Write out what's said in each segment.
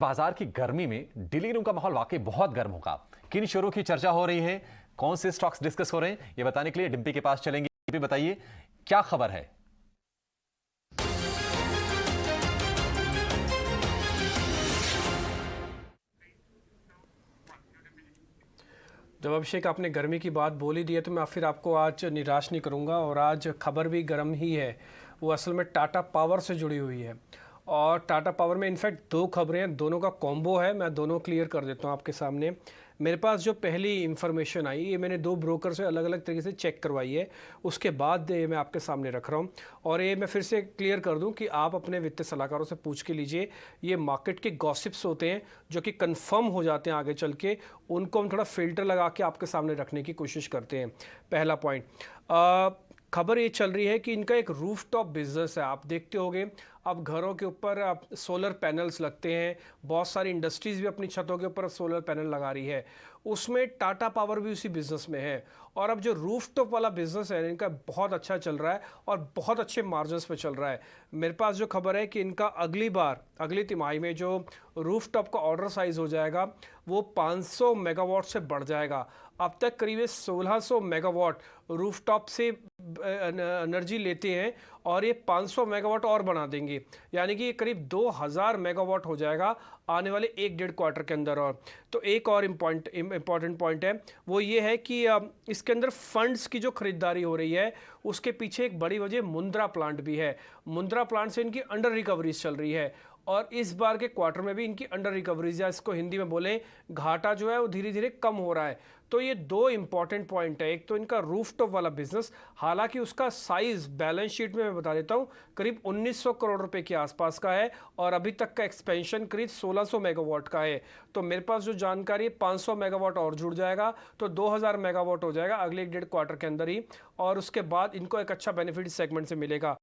बाजार की गर्मी में डीलिंग रूम का माहौल वाकई बहुत गर्म होगा। किन शेयरों की चर्चा हो रही है, कौन से स्टॉक्स डिस्कस हो रहे हैं, ये बताने के लिए डिम्पी के पास चलेंगे। डिम्पी, बताइए क्या खबर है। जब अभिषेक आपने गर्मी की बात बोल ही दी है तो मैं फिर आपको आज निराश नहीं करूंगा। और आज खबर भी गर्म ही है। वो असल में टाटा पावर से जुड़ी हुई है। और टाटा पावर में इनफैक्ट दो खबरें हैं, दोनों का कॉम्बो है। मैं दोनों क्लियर कर देता हूं आपके सामने। मेरे पास जो पहली इन्फॉर्मेशन आई, ये मैंने दो ब्रोकर से अलग अलग तरीके से चेक करवाई है, उसके बाद ये मैं आपके सामने रख रहा हूँ। और ये मैं फिर से क्लियर कर दूं कि आप अपने वित्तीय सलाहकारों से पूछ के लीजिए। ये मार्केट के गॉसिप्स होते हैं जो कि कंफर्म हो जाते हैं आगे चल के, उनको हम थोड़ा फिल्टर लगा के आपके सामने रखने की कोशिश करते हैं। पहला पॉइंट, खबर ये चल रही है कि इनका एक रूफटॉप बिजनेस है। आप देखते होंगे अब घरों के ऊपर सोलर पैनल्स लगते हैं, बहुत सारी इंडस्ट्रीज भी अपनी छतों के ऊपर सोलर पैनल लगा रही है। उसमें टाटा पावर भी उसी बिजनेस में है। और अब जो रूफटॉप वाला बिजनेस है इनका बहुत अच्छा चल रहा है और बहुत अच्छे मार्जिन्स पे चल रहा है। मेरे पास जो खबर है कि इनका अगली तिमाही में जो रूफटॉप का ऑर्डर साइज हो जाएगा वो 500 मेगावाट से बढ़ जाएगा। अब तक करीब 1600 मेगावाट रूफटॉप से एनर्जी लेते हैं और ये 500 मेगावाट और बना देंगे, यानी कि ये करीब 2000 मेगावाट हो जाएगा आने वाले 1-1.5 क्वार्टर के अंदर। और तो एक और इम्पॉर्टेंट पॉइंट है, वो ये है कि इसके अंदर फंड्स की जो खरीदारी हो रही है उसके पीछे एक बड़ी वजह मुंद्रा प्लांट भी है। मुंद्रा प्लांट से इनकी अंडर रिकवरीज चल रही है और इस बार के क्वार्टर में भी इनकी अंडर रिकवरीज, या इसको हिंदी में बोलें घाटा जो है वो धीरे धीरे कम हो रहा है। तो ये दो इंपॉर्टेंट पॉइंट है। एक तो इनका रूफटॉप वाला बिजनेस, हालांकि उसका साइज बैलेंस शीट में मैं बता देता हूं करीब 1900 करोड़ रुपए के आसपास का है और अभी तक का एक्सपेंशन करीब 1600 मेगावाट का है। तो मेरे पास जो जानकारी है 500 मेगावाट और जुड़ जाएगा तो 2000 मेगावाट हो जाएगा अगले 1-1.5 क्वार्टर के अंदर ही। और उसके बाद इनको एक अच्छा बेनिफिट सेगमेंट से मिलेगा।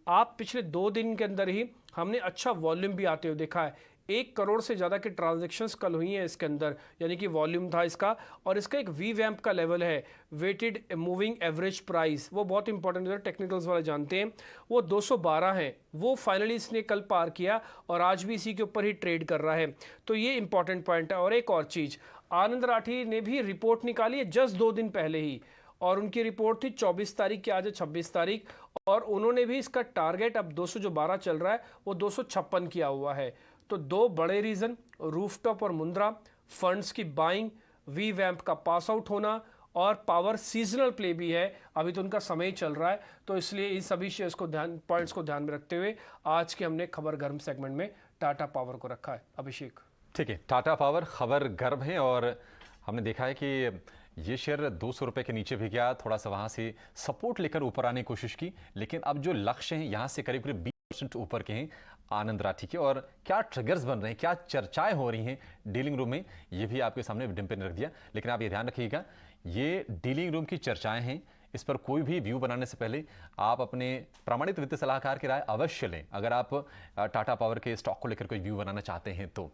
आप पिछले 2 दिन के अंदर ही हमने अच्छा वॉल्यूम भी आते हुए देखा है। 1 करोड़ से ज़्यादा की ट्रांजैक्शंस कल हुई हैं इसके अंदर, यानी कि वॉल्यूम था इसका। और इसका एक वी वैम्प का लेवल है, वेटेड मूविंग एवरेज प्राइस, वो बहुत इंपॉर्टेंट है, टेक्निकल्स वाले जानते हैं। वो 212 है, वो फाइनली इसने कल पार किया और आज भी इसी के ऊपर ही ट्रेड कर रहा है। तो ये इंपॉर्टेंट पॉइंट है। और एक और चीज़, आनंद राठी ने भी रिपोर्ट निकाली है जस्ट 2 दिन पहले ही, और उनकी रिपोर्ट थी 24 तारीख की, आज है 26 तारीख। और उन्होंने भी इसका टारगेट अब 212 चल रहा है, वो 256 किया हुआ है। तो दो बड़े रीजन, रूफटॉप और मुंद्रा, फंड्स की बाइंग, वी वैम्प का पास आउट होना और पावर सीजनल प्ले भी है, अभी तो उनका समय ही चल रहा है। तो इसलिए इन सभी शेयर्स को पॉइंट्स को ध्यान में रखते हुए आज के हमने खबर गर्म सेगमेंट में टाटा पावर को रखा है। अभिषेक, ठीक है, टाटा पावर खबर गर्म है और हमने देखा है कि ये शेयर 200 रुपए के नीचे भी गया, थोड़ा सा वहां से सपोर्ट लेकर ऊपर आने की कोशिश की, लेकिन अब जो लक्ष्य है यहां से करीब करीब 20% ऊपर के हैं आनंद राठी के। और क्या ट्रिगर्स बन रहे हैं, क्या चर्चाएं हो रही हैं डीलिंग रूम में, ये भी आपके सामने डिम्पे ने रख दिया। लेकिन आप ये ध्यान रखिएगा, ये डीलिंग रूम की चर्चाएं हैं, इस पर कोई भी व्यू बनाने से पहले आप अपने प्रमाणित वित्तीय सलाहकार की राय अवश्य लें, अगर आप टाटा पावर के स्टॉक को लेकर कोई व्यू बनाना चाहते हैं तो।